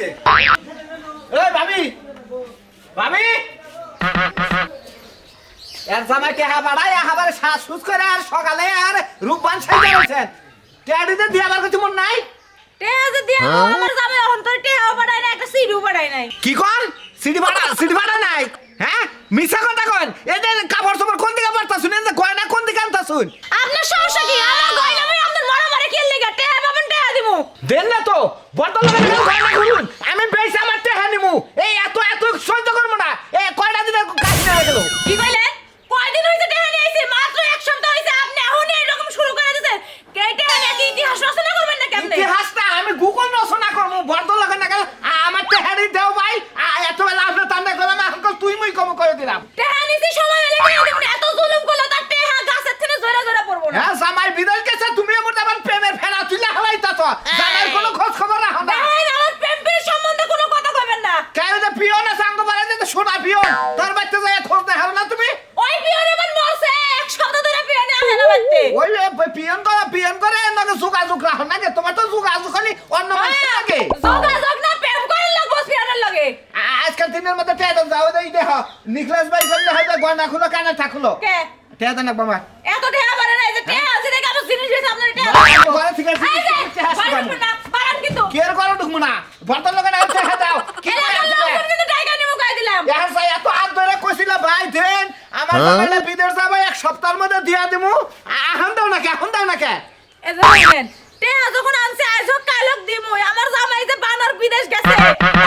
আইছে এই ভাবি ভাবি এর জামাই টেহা বাড়াই একেবারে শ্বাস করে আর সকালে আর রূপবান সাইজা রয়েছেন টেহাডিতে দিয়ে আবার কিছু মন নাই টেহা যে দিয়া আমার জামাই এখন তোর টেহাও বাড়াই না একটা সিডিও বাড়াই নাই কি কোন সিডি ভাড়া নাই হ্যাঁ মিছা কথা কোন এই যে কাপড় চোপড় কোন দিকে পারতা শুনেন যে গয়না কোন দিকে আনতা শুন আপনার সমস্যা কি আমার গয়না আমি আপনার মারামারি কি লাগা টেহা পাবেন টেহা দিমু দেন না তো বর্তমান লাগে গয়না খুলুন আমি বেশি আমার টেহা নিমু এই এত সহ্য করব না এই কয়টা দিনের কাজ না হয়ে গেল কি কইলেন কয়দিন হইছে টেহা নিয়ে আইছি মাত্র এক সপ্তাহ হইছে আপনি এখন এরকম শুরু করে দিয়েছেন কে টেহা নিয়ে কি ইতিহাস রচনা করবেন না কেমনে ইতিহাসটা আমি গুগল রচনা করব বর্তমান লাগে না আমার টেহারি দেও ভাই এত বেলা আপনি তান্ডা করলাম এখন তুই মুই কম করে দিলাম টেহা নিছি সময় হলে আপনি এত জুলুম করলে তার টেহা গাছের থেকে জোরে জোরে পড়বো না হ্যাঁ জামাই বিদায় গেছে তুমি আমার আবার প্রেমের ফেরা তুইলা হলাইতাছ জামাইর কোনো খোঁজ খবর রাখো না দেখেন আমার প্রেমের সম্বন্ধে কোনো কথা কইবেন না কেন যে পিয়ন আছে আঙ্গ পারে যে সোনা পিয়ন তোর বাচ্চা যায় খোঁজ দেখাও না তুমি ওই পিয়ন এবার মরছে এক সপ্তাহ ধরে পিয়নে আসে না বাড়তে ওই পিয়ন করে নাকি যোগাযোগ রাখো না যে তোমার তো যোগাযোগ খালি অন্য মানুষের লাগে যোগাযোগ না প্রেম করেন লাগবো পিয়নের লগে আজকাল দিনের মধ্যে টেয়া যাও দেই দেখ নিকলাস ভাই জন্য হয়তো গয়না খুলো কানে থাকুলো কে টেয়া দেন বাবা এত টেহা বাড়ে না এই যে টেহা আছে দেখে আমার জিনিস হইছে আপনার টেহা ঘরে ঠিক আছে বাড়ান কিন্তু কি এর করো ঢুকমু না বর্তমান লগে না টেয়া দাও কি কিন্তু টাকা নিমু কই দিলাম এখন ভাই এত হাত ধরে কইছিলা ভাই দেন আমার জামাইলা বিদেশ যাবে এক সপ্তাহের মধ্যে দিয়া দিমু এখন দাও না কে এই দেখেন টেহা যখন আনছে আজও কালক দিমু আমার জামাই যে বানর বিদেশ গেছে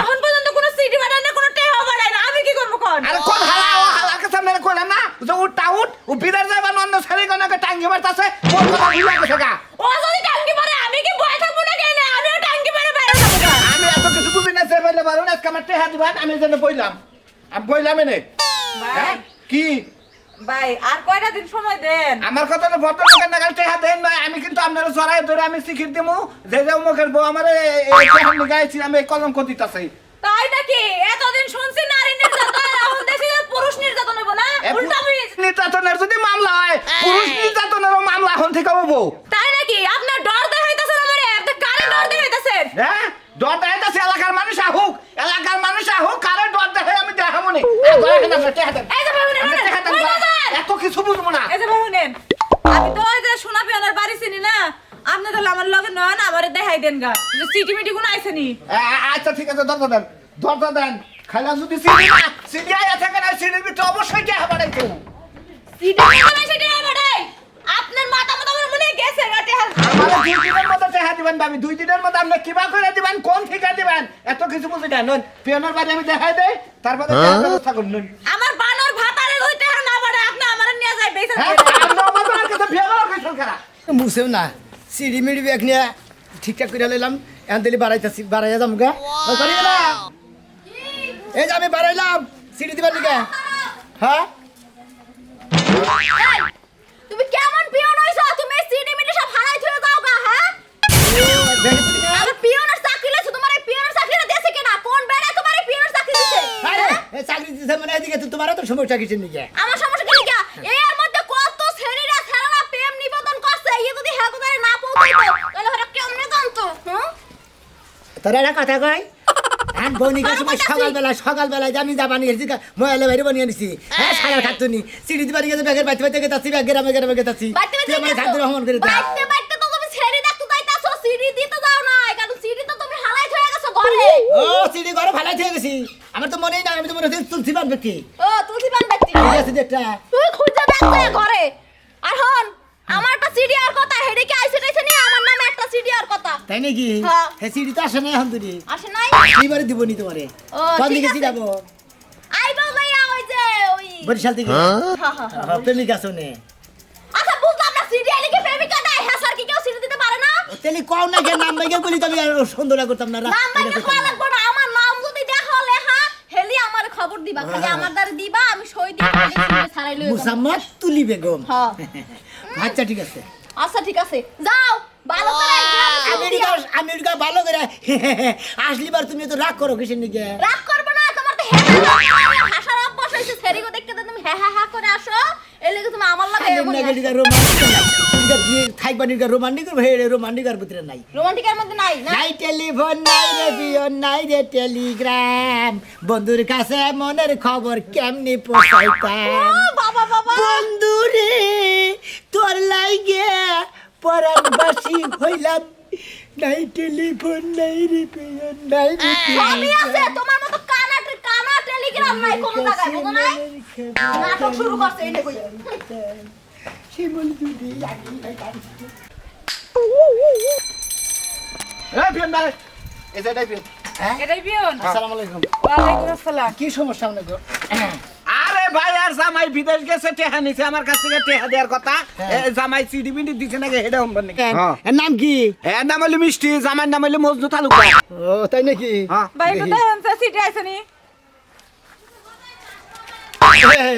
এখন পর্যন্ত কোনো সিটি বাড়ায় না কোনো টেহা বাড়ায় না আমি কি করব কোন আরে কোন হালাকে সামনে কইলা না যে উঠ ও বিদেশ যাবে অন্য ছেলে গনাকে টাঙ্গি মারতাছে কোন কথা ভুলে গেছে গা ও যদি টাঙ্গি মারে আমি কি বয় থাকবো না কেন আমিও টাঙ্গি মারে বাইরে যাবো না আমি এত কিছু বুঝি না সে বলে পারো না কামার টেহা দিবেন আমি যেন বইলাম আমি বইলাম এনে ভাই কি ভাই আর কয়টা দিন সময় দেন আমার কথা তো বর্তমান নাগাল টেহা দেন নয় আমি কিন্তু আপনারা জড়াই ধরে আমি শিখির দিমু যে মুখের বউ আমারে এই টেহা নিগাইছি আমি কলঙ্ক দিতাছি তাই নাকি এতদিন শুনছি নারী নির্যাতন এখন দেখি যে পুরুষ নির্যাতন হইব না উল্টা আমি নির্যাতনের যদি মামলা হয় পুরুষ নির্যাতনেরও মামলা এখন থেকে হবো তাই নাকি আপনার ডর দেখাইতাছেন আমারে আপনি কারে ডর দেখাইতাছেন হ্যাঁ ডর দেখাইতাছে এলাকার মানুষ আহুক কারে ডর দেখাই আমি দেখাবো নি এই যে ভাই নেন এত কিছু বুঝবো না এই যে ভাই নেন আমি তো ওই যে সোনা পিয়নের বাড়ি চিনি না আপনি তাহলে আমার লগে নন আমারে দেখাই দেন গা যে সিটি মিটি কোন আইছেনি আচ্ছা ঠিক আছে দরজা দেন খাইলা যদি সিডি আয়া থাকে না সিডির ভিতরে অবশ্যই টেহা বাড়াইতো সিটি মিটি সেটা বাড়াই আপনার মাথা আমার মনে গেছে গাটে আমার 2 দিনের মধ্যে টেহা দিবেন ভাবি 2 দিনের মধ্যে আপনি কিবা করে দিবেন কোন ঠিকা দিবেন এত কিছু বুঝি না নন পিয়নের বাড়ি আমি দেখাই দেই তারপরে টেহা ব্যবস্থা করুন আমার বানর ভাতারে ওই টেহা না বাড়ে আপনি আমারে নিয়ে যাই বেইছে আমরা আমাদের কাছে বিয়ার কইছেন খারা মুছেও না সিঁড়ি মিড়ি ব্যাগ নিয়ে ঠিকঠাক করে লইলাম এখন দিলি বাড়াইয়া যাম গা পারিবে না এই যে আমি বাড়াইলাম সিঁড়ি দিবার দিকে হ্যাঁ তুমি কেমন পিয়ন হইছো তুমি সিডি মিডি সব হারাই থুয়ে যাও গা হ্যাঁ আরে পিয়নের চাকরি লইছো তোমার এই পিয়নের চাকরিটা দেছে কেনা কোন বেড়া তোমার এই পিয়নের চাকরি দিছে এই চাকরি দিতে মানে এদিকে তো তোমার তো সমস্যা কিছু নেই আমার সমস্যা কি লাগা এর মধ্যে কত ছেলেরা ছেলেরা প্রেম নিবেদন করছে এই যদি হেগুদারে না পৌঁছাইতো তাহলে ওরা কেমনে জানতো হ্যাঁ তোর একটা কথা কই আর বনিকা সময় সকালবেলায় আমি যাবানি এসেছি ময়লা বাইরে বানিয়ে আনিছি হ্যাঁ সারা খাতুনি সিঁড়ি দিবার গেছে ব্যাগের বাইতে গেতাছি ব্যাগ গ্রামে গেতাছি তুই আমার খাদ্য রহমান করে দে বাইতে তো তুমি ছেড়ে দেখতে যাইতাছো সিডি দিতে যাও না কারণ সিডি তো তুমি হালাই থয়ে গেছো ঘরে ও সিঁড়ি ঘরে ফালাই থেকে গেছি আমার তো মনেই নাই আমি তো মনে হচ্ছে তুলসী বানবে কি ও তুলসী পান ব্যক্তি ঠিক আছে দেখটা তুই খুঁজে দেখতে ঘরে আর হন আমার একটা সিডি আর কথা হেডে কি আইছে টাইছে নি আমার নামে একটা সিডি আর কথা তাই নাকি হ্যাঁ। হ্যাঁ সিঁড়ি তো আসে না এখন তুই আসে নাই এইবারে দিব নি তোমারে ও, কোন ঠিক দিকে আছে। সিরাবো আইবা ভাইয়া ওই যে ওই বরিশাল থেকে হ্যাঁ হ্যাঁ প্রেমিক আছে নে আচ্ছা বুঝলাম না সিডি আইলে কি প্রেমিকা দেয় হ্যাঁ স্যার কি কেউ সিডি দিতে পারে না তেলি কও না কেন নাম বাইকে বলি তুমি আর সুন্দর করতাম না নাম বাইকে কল লাগবে না আমার নাম যদি দেখা লেখা হেলি আমার খবর দিবা খালি আমার দ্বারা দিবা আমি সই দিই খালি সিডি ছাড়াই লই মুসাম্মদ তুলি বেগম হ্যাঁ আচ্ছা ঠিক আছে আচ্ছা ঠিক আছে যাও ভালো করে আমেরিকা ভালো করে আসলিবার তুমি তো রাগ করো কিসের নিকে রাগ করবে না তোমার তো হ্যাঁ হাসার অভ্যাস হইছে সেরিগো দেখতে তো তুমি হ্যাঁ হ্যাঁ করে আসো এই লাগি তুমি আমার লাগে এমন রোমান্টিক আর ভিতরে নাই রোমান্টিকের মধ্যে নাই না নাই টেলিফোন নাই রে পিয়ন নাই রে টেলিগ্রাম বন্ধুর কাছে মনের খবর কেমনি পৌঁছাইতাম বাবা বাবা বন্ধু রে তোর লাইগে পরাণবাসী হইলাম নাই টেলিফোন নাই রে পিয়ন নাই রে সবই আছে তোমার মতো কানা টেলিগ্রাম নাই কোনো জায়গায় বুঝো নাই নাটক শুরু করছে এই দেখো শিমুল দুদি এই পিয়ন ভাই এই যে পিয়ন এটাই পিয়ন আসসালামু আলাইকুম ওয়ালাইকুম আসসালাম কি সমস্যা আপনাকে আরে ভাই আর জামাই বিদেশ গেছে টেহা নিছে আমার কাছ থেকে টেহা দেওয়ার কথা জামাই সিডি বিডি দিছে নাকি হেডা হম্বার নাকি এর নাম কি এর নাম হলো মিষ্টি জামাইয়ের নাম হলো মজনু তালুকদার ও তাই নাকি হ্যাঁ ভাই কোথায় আনছে সিটি আইছনি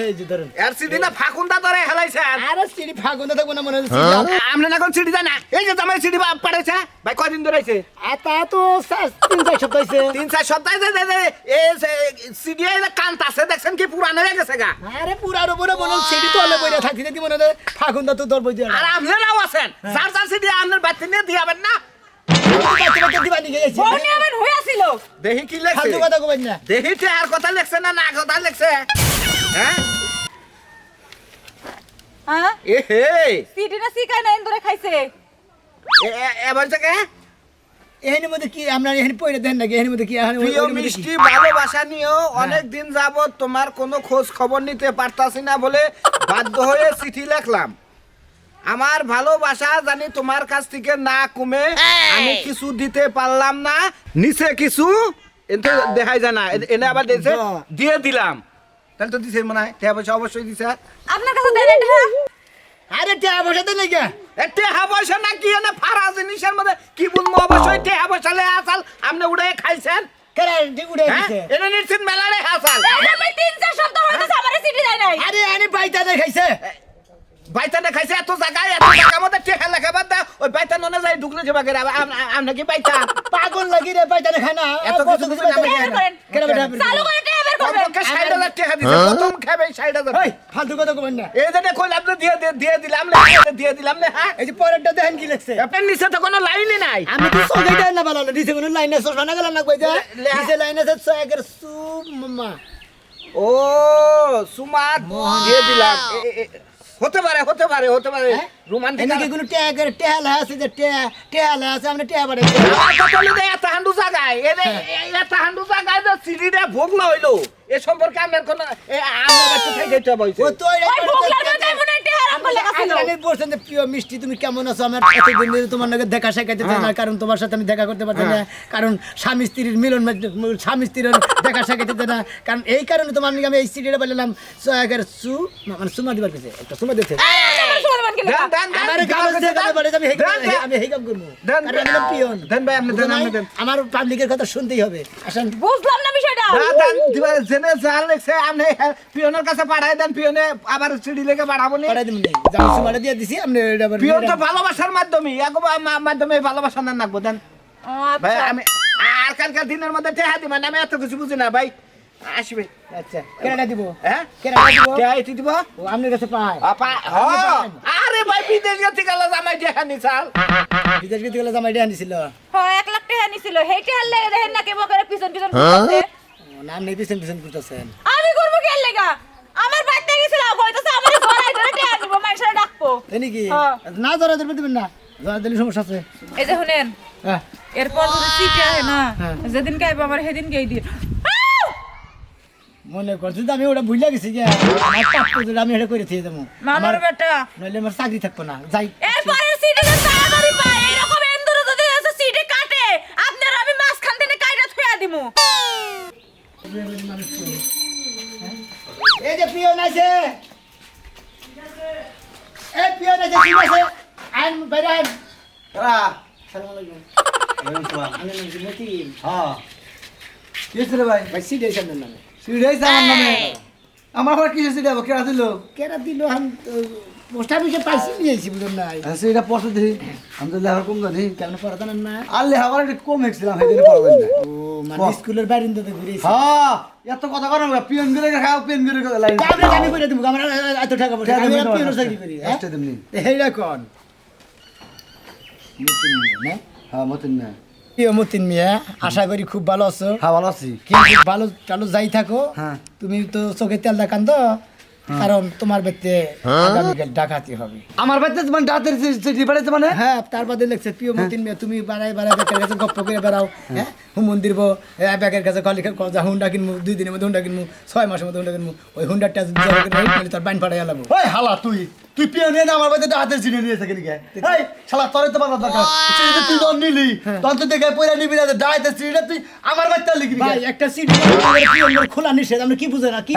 এই যে ধরুন এর সিডি না ফাকুন্দা ধরে হেলাইছে আরে সিঁড়ি ফাগুন থাকবো না মনে হচ্ছে আমরা না কোন সিডি জানা এই যে জামাই সিডি পাঠাইছে ভাই কয়দিন ধরে আইছে তা তো 3-4 সপ্তাহ হয়েছে 3-4 সপ্তাহ এই সিডি এর কান্ত আছে দেখছেন কি পুরানো হয়ে গেছে গা আরে পুরার উপরে মনে হচ্ছে সিঁড়ি তলে বইরা থাকতে যদি মনে হয় ফাগুন তো তোর বই দিয়ে আর আপনারাও আছেন যার সিডি আপনার বাড়িতে নিয়ে দিয়াবেন না ফোন আবার হইয়াছিল দেখি কি লেখছে ফালতু কথা কবেন না দেখি তে আর কথা লেখছে না না কথা লেখছে হ্যাঁ হ্যাঁ এ হে সিটি না সিকাই না ইন্দরে খাইছে এবার থেকে এখানের মধ্যে কি আমরা এখানে পয়রা দেন নাকি এখানের মধ্যে কি প্রিয় মিষ্টি ভালোবাসা নিয়েও অনেক দিন যাবত তোমার কোনো খোঁজ খবর নিতে পারতাছি না বলে বাধ্য হয়ে চিঠি লিখলাম আমার ভালোবাসা জানি তোমার কাছ থেকে না কমে আমি কিছু দিতে পারলাম না নিচে কিছু এতে দেখাই যায় না এনে আবার দিয়েছে দিয়ে দিলাম তাহলে তো দিছে মনে হয় টাকা পয়সা অবশ্যই দিছে আপনার কাছে দেন এটা আরে টাকা পয়সা দেন নাকি টাকা পয়সা না কি এনে ফারা জিনিসের মধ্যে কি বলবো অবশ্যই টাকা পয়সা লে আসাল আপনি উড়ে খাইছেন কেন ঠিক উড়ে হ্যাঁ দিছে এনে নিশ্চিত মেলারে আসাল এটা ভাই 3-4 সপ্তাহ হইতাছে আমারে সিটি দেয় নাই আরে আরে বাইতা দেখাইছে বাইতানে খাইছে এত জায়গায় মধ্যে টেকা লেখাবার দা ওই বাইতা ননে যাই ঢুকলে যাবা করে আমরা কি বাইতা পাগল লাগি রে বাইতা দেখা না এত কিছু কিছু বের করেন কেন বেটা চালু করে টেয়া বের করবেন কমপক্ষে 60,000 টাকা দিছে প্রথম খাবে 60,000 ওই ফালতু কথা কবেন না এই যে কইলে আপনি দিয়ে দিলাম না দিয়ে দিলাম না হ্যাঁ এই যে পরেরটা দেখেন কি লিখছে আপনার নিচে তো কোনো লাইনই নাই আমি তো সোজা দেন না ভালো দিছে কোন লাইন আছে শোনা গেল না কই যা লে- দিছে লাইন আছে সয়াগের সু মামা ও সুমাত দিয়ে দিলাম হতে পারে রোমান্টিক এনে কি কোন ট্যাগের টেলা আছে যে টেলা আছে আমরা টেয়া বাড়ে আমার কথা হলো যে এত হান্ডু জায়গায় এত হান্ডু জায়গায় যে সিঁড়িটা ভোগলা হইলো এ সম্পর্কে আমার কোনো আমার বাচ্চা থেকে যেতে বলছে ও তো ওই ভোগলার মধ্যে মনে টেয়া রাখলে লেখাছিল আমি বলছেন যে প্রিয় মিষ্টি তুমি কেমন আছো আমার এতদিন ধরে তোমার নাকি দেখা শেখাইতে চাই না কারণ তোমার সাথে আমি দেখা করতে পারছি না কারণ স্বামী স্ত্রীর মিলন স্বামী স্ত্রীর দেখা শেখাইতে চাই না কারণ এই কারণে তোমার নাকি আমি এই সিডিটা বললাম সয়াগের সু মানে সুমা দিবার কাছে একটা সুমা দিতে আমার কাম আছে কামে বাড়ি আমি এই কাম করব দেন, কারণ আমি পিয়ন দেন ভাই, আপনি দেন, আপনি দেন। আমার পাবলিকের কথা শুনতেই হবে আসেন বুঝলাম না বিষয়টা জেনে জাল লেখছে আপনি পিয়নের কাছে পাঠাই দেন পিয়নে আবার সিঁড়ি লেগে পাঠাবো নি পাঠাই দিবেন যাও সুমাটা দিয়ে দিছি আপনি এটা আবার পিয়ন তো ভালোবাসার মাধ্যমে মাধ্যমে ভালোবাসা না নাকবো দেন ভাই আমি আর কালকার দিনের মধ্যে টেহা দিবেন আমি এত কিছু বুঝি না ভাই আসবে আচ্ছা কেনাটা দিব হ্যাঁ কেনাটা দিব টেহা এটি দিব ও আপনার কাছে পায় আরে ভাই বিদেশ গেছি গেল জামাই টেহা নি চাল বিদেশ গেতে গেলে জামাই আনিছিল হ্যাঁ 1 লাখ টাকা নিছিল হেই টেয়া লাগে দেখেন না কেমন করে পিছন করতেছে নাম নেই পিছন পিছন করতেছেন আমি করব কি এর লাগা আমার বাড়িতে গেছিল কইতাছে আমারে ধরাই ধরে টেয়া দিব মানুষরা ডাকবো তাই নাকি হ্যাঁ। না ধরা ধরবে দিবেন না ধরা দিলে সমস্যা আছে এই যে শুনেন হ্যাঁ এরপর যদি সিটি আয় না হ্যাঁ। যেদিন গাইব আমার সেদিন গাই দিন মনে করছি যে আমি ওটা ভুলে গেছি যে আমার প্রাপ্য যেটা আমি এটা করে দিয়ে দেবো মামার বেটা নইলে আমার চাকরি থাকবো না যাই এরপরে সিটি যে তাড়াতাড়ি পায় এরকম এন্দুরে যদি আছে সিটি কাটে আপনার আমি মাঝখান থেকে কাইটা থুয়া দিমু এই যে পিয়ন আছে এই পিয়ন আছে ঠিক আছে আইন বাইরে আইন সালাম আলাইকুম আমি মতিন ভাই সিডে সামনে নামে আমার ঘরে কিসে সিডে আবার কেরা দিল কেরা দিল আমি পোস্ট অফিসে পাইছি নিয়েছি বুঝলাম না সেটা পড়তে দিই আমি তো লেখার কম জানি কেমন পড়া জানেন না আর লেখাবার একটু কম হেঁকছিলাম সেদিনে পড়বেন না ও মানে স্কুলের বারিন্দাতে ঘুরেছি হ্যাঁ এত কথা করো না পিয়ন করে খাও পিয়ন করে লাইন আমরা আমি করে দিব আমরা এত টাকা পয়সা আমি পিওনের চাকরি করি হ্যাঁ আচ্ছা তুমি এইটা কোন মতিন মিয়া না হ্যাঁ মতন না প্রিয় মতিন মিয়া আশা করি খুব ভালো আছো হ্যাঁ ভালো আছি কিন্তু ভালো চালু যাই থাকো হ্যাঁ। তুমি তো চোখে তেল দেখান তো কারণ তোমার বেতে আগামীকাল ডাকাতি হবে আমার বাড়িতে মানে রাতের চিঠি পাঠাইছে মানে হ্যাঁ তার বাদে লেখছে প্রিয় মতিন মিয়া তুমি বাড়াই বেকের কাছে গপ্প করে বেড়াও হ্যাঁ হুমন দিব বেকের কাছে কলি হুন্ডা কিনবো 2 দিনের মধ্যে হুন্ডা কিনবো 6 মাসের মধ্যে হুন্ডা কিনবো ওই হুন্ডাটা তার বাইন ফাটাই আলাবো ওই হালা তুই পিয়ন নিয়ে না আমার বাড়িতে হাতের চিঠি নিয়ে থাকে নাকি এই শালা তোরে তো বাবা দরকার চিঠিটা তুই যখন নিলি তখন তুই দেখে পয়লা নিবি না ডাইতে চিঠিটা তুই আমার বাড়িতে লিখবি ভাই একটা সিডি খোলা নিষেধ আপনি কি বুঝেন না কি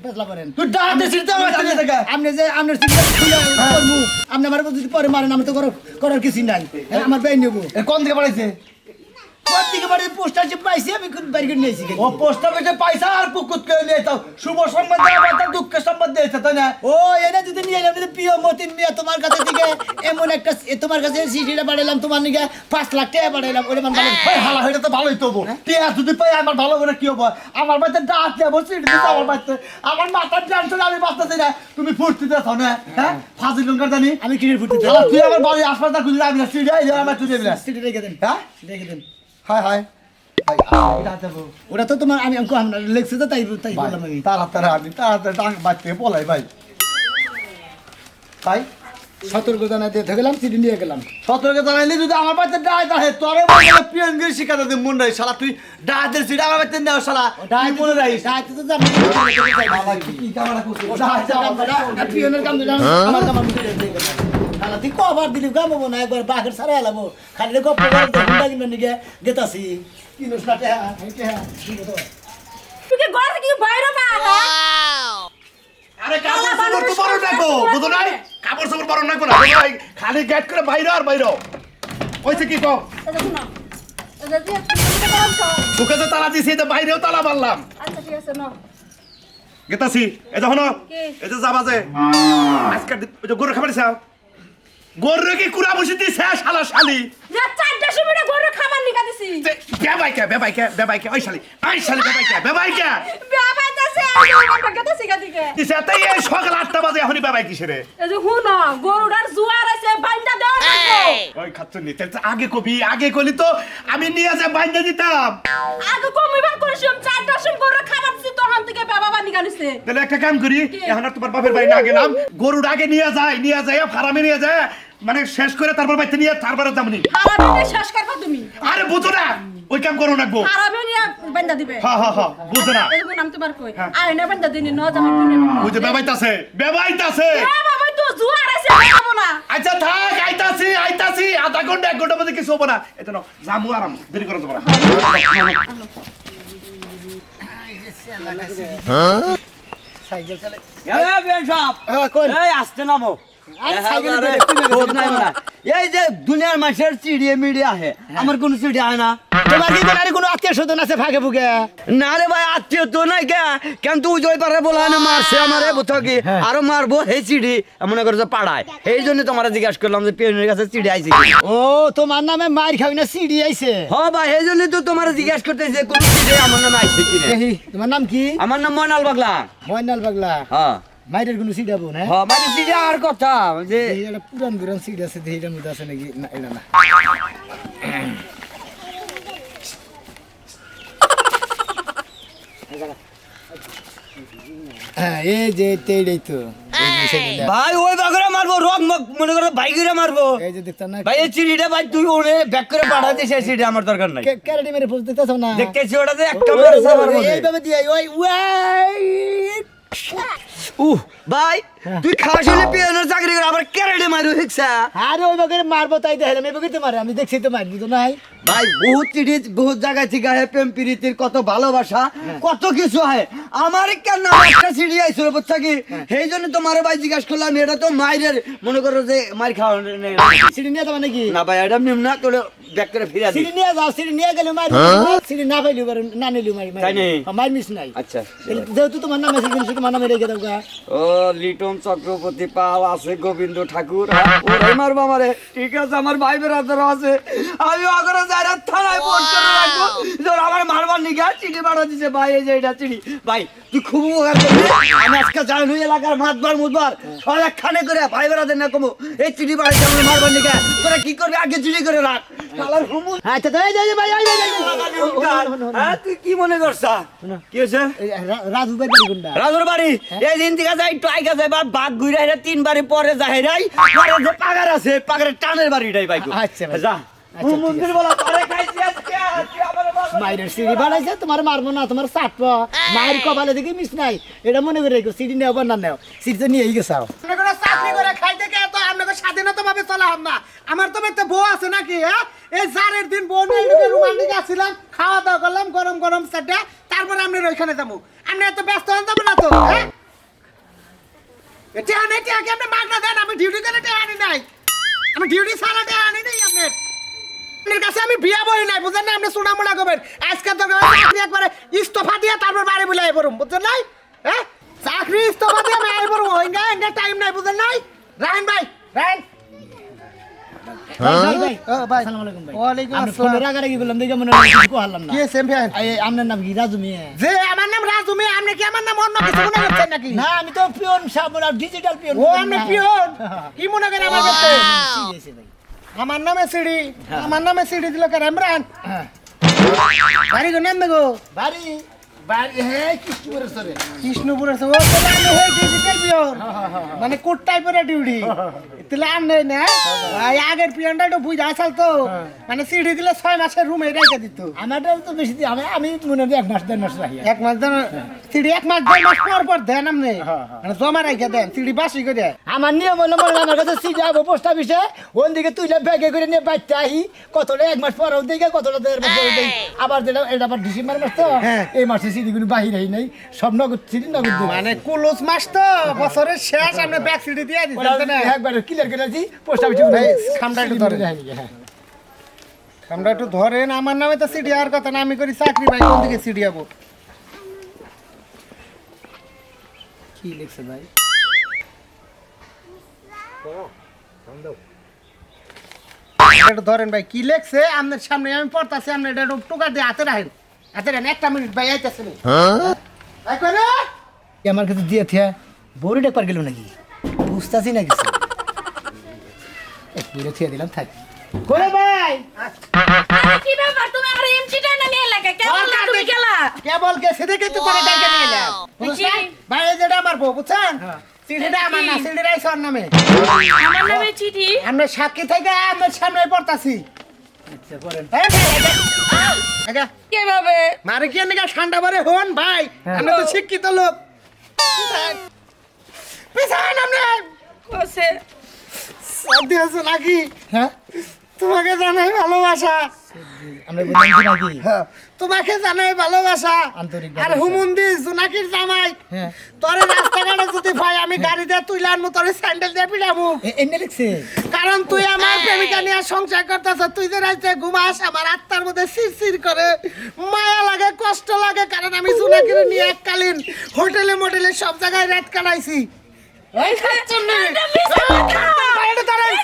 ফেসলা করেন তুই ডাইতে চিঠিটা আমার কাছে দেখা আপনি যে আপনার সিডিটা খুলে করবো আপনি আমার যদি পরে মারেন আমি তো করার কিছু নাই আমার ব্যয় নেবো কোন থেকে পাঠাইছে কোন দিকে বাড়ি পোস্টার যে পাইছি আমি বাইরে করে নিয়েছি ও পোস্ট অফিসে পয়সা আর পুকুত করে নিয়ে যাও শুভ সংবাদ দেওয়া তার দুঃখের সংবাদ দিয়েছে তাই না ও এটা যদি নিয়ে এলাম প্রিয় মতিন মিয়া তোমার কাছে থেকে এমন একটা তোমার কাছে সিডিটা বাড়াইলাম তোমার নিকে 5 লাখ টাকা বাড়াইলাম ওটা মান ওই হালা হইটা তো ভালোই তবু তুই আর যদি পাই আমার ভালো করে কি হবো আমার বাড়িতে ডাক যাবো সিট দিতে আমার বাড়িতে আমার মাথার টেনশন আমি বাঁচতেছি না তুমি ফুর্তি দেছ না হ্যাঁ ফাজিল লঙ্কার জানি আমি কিনে ফুটে শালা তুই আমার বাড়ির আশপাশটা খুঁজে আমি না সিট আমার তুই দেবি না সিডি রেখে দেন হ্যাঁ রেখে দেন হায় হায় এটা দেবো ওটা তো তোমার আমি আমরা লেখছে তো তাই তাই বললাম আমি তাড়াতাড়ি আমি তাড়াতাড়ি টাং বাঁচতে পলাই ভাই তাই সতর্ক জানাই দিয়ে গেলাম সিডি নিয়ে গেলাম সতর্কে জানাইলি যদি আমার বাড়িতে ডায় তাহে তোরে বলে পিয়ন গিয়ে শিখাতে দে মন রাই শালা তুই ডায়ের সিট আমার বাড়িতে নেও শালা তুই মনে রাখিস ডাইতে তো জানি কি কামড়া করছিস পিওনের কাম দিলাম আমার কাম আমি করে দিয়ে গেলাম শালা তুই কবার দিলি গামবো না একবার বাঘের সারা এলাবো খালি গপ করে হুন্ডা কিনবে নিকে গেতাছি কিনোস না টেহা হেটে তুই কি ঘর থেকে বাইরে পা আরে কাপড় চোপড় তো বড় নাকো বুঝো নাই কাপড় চোপড় বড় নাকো না ভাই খালি গেট করে বাইরে আর বাইরে কইছে কি কও এটা শুনো এটা দিয়ে তুমি করছো সুখে তো তালা দিছি তো বাইরেও তালা মারলাম আচ্ছা ঠিক আছে নাও গেতাছি এই দেখো না কি? এই যে যাবা যে আজকে ওই যে গরু খাবার চাও গরু কি কুড়া বসে দিছে শালা শালি যা 4টার সময় গরু খাবার নিকা দিছি বেবাইকে ওই শালি বেবাইকে বাবাইতাছে আমার বাগাতে সিগাদিকে দিছে তাই এই সকাল 8টা বাজে এখনই বেবাই কিসেরে এই যে হুনো গরুটার জুয়ার আছে বাইন্দা দেওয়া থাকো ওই খাচ্ছনি তাহলে আগে কলি তো আমি নিয়ে যা বাইন্দা দিতাম আগে কমিবার করেছিলাম 4টার সময় গরু খাবার দিছি তখন থেকে বাবা বানি গানিছে তাহলে একটা কাম করি এখন আর তোমার বাপের বাড়ি না গেলাম গরুর আগে নিয়ে যায় ফার্মে নিয়ে যায় মানে শেষ করে তারপর বাইতে নিয়ে তারপরে যাবনি হারাবে শেষ করবা তুমি আরে বুঝো না ওই কাম করো নাকবো হারাবে নিয়ে বাইন্দা দিবে হ্যাঁ বুঝো না এই নাম তোমার কই আয় না বাইন্দা দিনি ন জামা পিনে ওই যে বেবাইতাছে এ বাবা তো জুয়ার আছে খাবো না আচ্ছা থাক আইতাছি আধা ঘন্টা 1 ঘন্টা মধ্যে কিছু হবো না এটা নাও জামু আরাম দেরি করো তোমরা সাইকেল চালাই আসতে নামো এই যে দুনিয়ার মানুষের চিড়িয়ে মিডিয়া আহে আমার কোনো চিড়ি আয় না তোমার কি কোনো আত্মীয় স্বজন আছে ফাঁকে ফুকে না রে ভাই আত্মীয় তো নাই কে কেন তুই জয় পারে বলা না মারছে আমারে বুঝকি আরো মারবো এই চিড়ি মনে করছে পাড়ায় এই জন্য তোমার জিজ্ঞাসা করলাম যে পিয়নের কাছে চিড়ি আইছে ও তোমার নামে মার খাবি না সিডি আইছে হ্যাঁ ভাই এই জন্য তো তোমার জিজ্ঞাসা করতেছে কোন চিড়ি আমার নামে আইছে কিনা তোমার নাম কি আমার নাম ময়নাল পাগলা ময়নাল পাগলা হ্যাঁ মাইরের কোনো সিডি আবো না হ্যাঁ মানে চিড়ি আর কথা যে এটা পুরান সিডি আছে এইটার মধ্যে আছে নাকি না এটা না হ্যাঁ এই যে এইটাই তো এই যে সেদিনটা। ভাই ওই বাগরে মারবো রং মনে করো বাইকেরে মারবো এই যে দেখতাম না ভাই এই চিড়িটা ভাই তুই ওরে ব্যাক করে পাঠা দিস এই চিড়ি আমার দরকার নাই ক্যারেটি মেরে পোস্ট দেখতেছ না দেখতেছি ওটা যে একটা মারে সাবার মধ্যে এইভাবে দিয়ে ওই ওই ভাই তুই খাস হলে পিয়ানোর চাকরি করে আবার ক্যারেটে মারু হিকসা আরে ওই বাগরে মারবো তাই দেখলাম এই বাগরে মারে আমি দেখছি তো মারবি তো নাই ভাই বহুত চিঠি বহুত জায়গায় থেকে আহে প্রেম প্রীতির কত ভালোবাসা কত কিছু হয় আমার কেন একটা চিঠি আইছিল বুঝছা কি সেই জন্য তোমার ভাই জিজ্ঞাসা করলাম এটা তো মায়ের মনে করো যে মার খাওয়া সিডি নিয়ে যাবা নাকি না ভাই এটা নিম না তোলে ব্যাক করে ফিরে দিই সিডি নিয়ে যাও সিডি নিয়ে গেলে মারি সিডি না পাইলি না নিলি মারি তাই নেই? মার মিস নাই আচ্ছা যেহেতু তোমার নাম আছে কিন্তু তোমার নামে রেখে দাও গা ও লিটন চক্রবর্তী পাল আছে গোবিন্দ ঠাকুর ওরাই মারবো আমারে ঠিক আছে আমার ভাই বেরাদার আছে আমি আগরে যারা থানায় ফোন করে রাখবো যে ওরা আমার মারবার নিগা চিঠি পাঠা দিছে ভাই, এই যে এটা চিঠি ভাই, তুই খুব উপকার করবি। আমি আজকে জানি এলাকার মাতবার মুদবার সব একখানে করে ভাই বেড়াদের না কমো এই চিঠি পাঠাইছে আমার মারবার নিগা। তোরা কি করবি আগে চিঠি করে রাখ। শালার হুমুর আচ্ছা তো এই যে ভাই এই যে হ্যাঁ, তুই কি মনে করছ? কি হয়েছে? রাজু ভাই বাড়ি কোনটা? রাজুর বাড়ি এই দিন থেকে যাই একটু আইগা যাই বাঘ ঘুরে আইরা 3 বাড়ি পরে যাই রাই পরে যে পাগার আছে পাগারের টানের বাড়িটাই বাইকো। আচ্ছা ভাই। যা আচ্ছা, মন্দির বলা পরে খাইছি আজকে তুই আমার বাবা মায়ের সিঁড়ি বানাইছে, তোমার মারবো না, তোমার চাটবো। মায়ের কপালে দেখি মিস নাই, এটা মনে করে রেখো। সিঁড়ি নেও বা না নেও, সিঁড়ি তো নিয়েই গেছাও। আপনারা চাকরি করে খাইতে কে তো আপনাকে স্বাধীনতা ভাবে চলা হন না। আমার তো একটা বউ আছে নাকি, হ্যাঁ? এই জারের দিন বউ নিয়ে রোমান্টিক আসছিলাম, খাওয়া দাওয়া করলাম গরম গরম চাটা, তারপরে আপনার ওইখানে যাবো। আপনি এত ব্যস্ত হন যাবো না তো, হ্যাঁ? এটা আনে টিয়া কি আপনি মাগনা দেন? আমি ডিউটি করে টিয়া আনি নাই, আমি ডিউটি ছাড়া টিয়া আনি নাই আপনার। আপনার কাছে আমি বিয়া বই নাই, বুঝেন না? আপনি সোনা মোনা করবেন আজকে তো চাকরি একবারে ইস্তফা দিয়ে তারপর বাড়ি বুলাই পড়ুম, বুঝছেন নাই? হ্যাঁ, চাকরি ইস্তফা দিয়ে আমি আই পড়ুম, ওইটা টাইম নাই, বুঝেন নাই? রাইন ভাই, রাইন। ভাই, ভাই, ভাই। আসসালামু আলাইকুম ভাই। ওয়ালাইকুম আমি আসসালাম। ফোনে রাগারাগি করলাম দেখে মনে হয় কিছু কহালাম না। কি আছে ভাই? আপনার নাম কি? রাজু মিয়া? যে আমার নাম রাজু মিয়া, আপনি কি আমার নাম অন্য কিছু মনে করছেন নাকি? না, আমি তো পিয়ন সাহেব, ডিজিটাল পিয়ন। ও আপনি পিয়ন, কি মনে করেন আমার কাছে? সিরিয়াসলি ভাই। আমার নামে সিডি, আমার নামে সিডি দিল কে ইমরান? হ্যাঁ। বাড়ি গো নাম দেখো বাড়ি বাড়ি হ্যাঁ কৃষ্ণপুরের সরে। কৃষ্ণপুর আছে। ও তাহলে আমি হই ডিজিটাল পিয়ন, মানে কোট টাইপের ডিউটি। তাহলে আর নেই না, এই আগের পিয়নটা একটু বুঝা আসল তো, মানে সিডি দিলে 6 মাসের রুমে রেখে দিত। আমারটা তো বেশি দিন, আমি মনে হয় 1 মাস 1.5 মাস রাখি। 1 মাস দেন সিডি, 1 মাস 1.5 মাস পর পর দেন আপনি, মানে জমা রেখে দেন সিডি বাসি করে। আমার নিয়ম হলো মনে হয় আমার কাছে সিটি আবো পোস্ট অফিসে, ওন দিকে তুইলে ব্যাগে করে নিয়ে বাইতে আহি, কতটা 1 মাস পর দিকে কতটা 1.5 মাস পর দিকে আবার দিলাম। এটা আবার ডিসেম্বর মাস তো, এই মাসে সিটি কোনো বাহির হই নাই, সব নগদ সিটি নগদ দিলাম। মানে কুলুস মাস তো, বছরের শেষ আপনি ব্যাক সিডি দিয়ে দিচ্ছেন না? একবার ক্লিয়ার করে দিই পোস্ট অফিসে। এই, খামটা একটু ধরেন। আমরা একটু ধরেন, আমার নামে তো সিডি আর কথা না, আমি করি চাকরি ভাই, কোন দিকে সিডি যাবো? কি লিখছে ভাই? একটু ধরেন ভাই, কি লেখছে আপনার সামনে আমি পড়তাছি, আপনি এটা একটু টোকা দিয়ে হাতে রাখেন, হাতে রাখেন। 1 মিনিট ভাই, আইতাছে না। ভাই কই রে? আমার কাছে দিয়ে থিয়া বড়িটা পার গেল নাকি বুঝতাছি না কিছু। এক বুড়ে থিয়া দিলাম, থাক। করে ভাই কি ব্যাপার, তুমি আমার এমটিটা না নিয়ে লাগা কেমন না তুমি গেলা? কেবল কে সেদিকে তো করে ডাইকে নিয়ে এলাম, বুঝছেন? ভাই এই যেটা আমার বউ, বুঝছেন? সিডিটা আমার না, সিডিটা আইসর নামে। আমার নামে চিঠি? আমরা সাক্ষী থেকে আপনার সামনে পড়তাছি। আচ্ছা করেন। এই ভাই, আগা কিভাবে? মারে কি এনে ঠান্ডা বারে হন ভাই, আমরা তো শিক্ষিত লোক। পিছান আপনি কোসে সর্দি আছে নাকি? হ্যাঁ তোমাকে জানাই ভালোবাসা, আমরা বললাম কি নাকি? তোমাকে জানাই ভালোবাসা। আন্তরিক আর ভালোবাসা। হুমুন্দি জোনাকির জামাই, হ্যাঁ। তোরে রাস্তাঘাটে যদি ভাই আমি গাড়িতে তুইলে আনবো, তোরে স্যান্ডেল দিয়ে পিড়াবো। এনে লিখছে কারণ তুই আমার প্রেমিকা নিয়ে সংসার করতেছ, তুই যে রাইতে ঘুমাস আমার আত্মার মধ্যে শিরশির করে, মায়া লাগে, কষ্ট লাগে। কারণ আমি জোনাকিরে নিয়ে এককালীন হোটেলে মোটেলে সব জায়গায় রাত কাটাইছি। এই খাচ্ছেন না? বাইরে দাঁড়াই।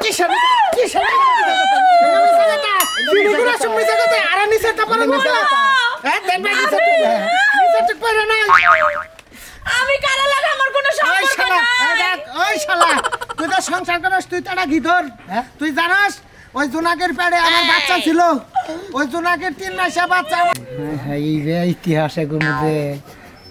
কিসের কিসের মিছা কথা? সিঁড়িগুলো সব মিছা কথা। আর নিচে তারপরে মিছা কথা। হ্যাঁ, দেন ভাই নিচে তো। নিচে ঠিক করে নাই। আমি কারা লাগা, আমার কোনো ওই সম্পর্ক শালা, এই নাই। দেখ, ওই শালা, তুই তো সংসার করিস, তুই তো একটা গিধর। তুই জানাস ওই জোনাকের পেটে আমার বাচ্চা ছিল, ওই জোনাকের 3 মাসের বাচ্চা আমার। হ্যাঁ এই ইতিহাস এগুলোর মধ্যে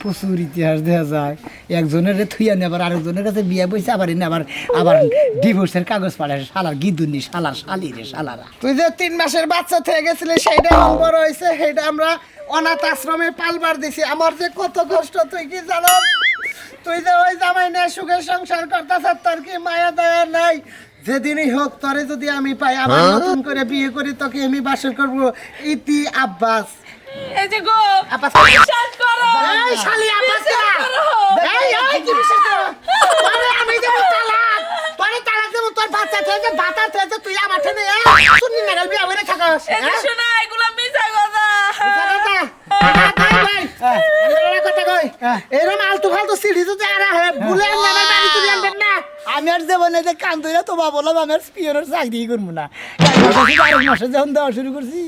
প্রচুর ইতিহাস দেখা যায়। একজনের থুইয়া নেবার আরেকজনের কাছে বিয়ে বইছে, আবার এনে আবার আবার ডিভোর্সের কাগজ পাঠায়। শালার গিদুনি, শালার শালি রে শালারা। তুই যে 3 মাসের বাচ্চা থেকে গেছিলি, সেইটা এখন বড় হয়েছে, সেইটা আমরা অনাথ আশ্রমে পালবার দিছি। আমার যে কত কষ্ট তুই কি জানো? তুই যে ওই জামাই নিয়ে সুখের সংসার করতেছ, তোর কি মায়া দয়া নাই? যেদিনই হোক তোরে যদি আমি পাই, আবার নতুন করে বিয়ে করি, তোকে আমি বাসর করবো। ইতি আব্বাস। এই যে গো, আব্বাস। বিশ্বাস করো। এই শালি আব্বাস না। বিশ্বাস করো। এই কি বিশ্বাস করো? তোরে আমি দেবো তালাক। তোরে তালাক দেবো, তোর বাচ্চা থেকে বাতা থেকে তুই আমার থেকে শুনি না গেল বিয়ে করে থাকস। এই যে শোনা, এগুলো মিছা কথা। এরকম আলতু ফালতু সিঁড়ি যদি আর ভুলে আমার বাড়ি তুলে আনবেন না। আমি আর জীবনে যে কান ধরে তোমা বললাম আমি আর পিওরের চাকরি করবো না। 1 মাসে যখন দেওয়া শুরু করছি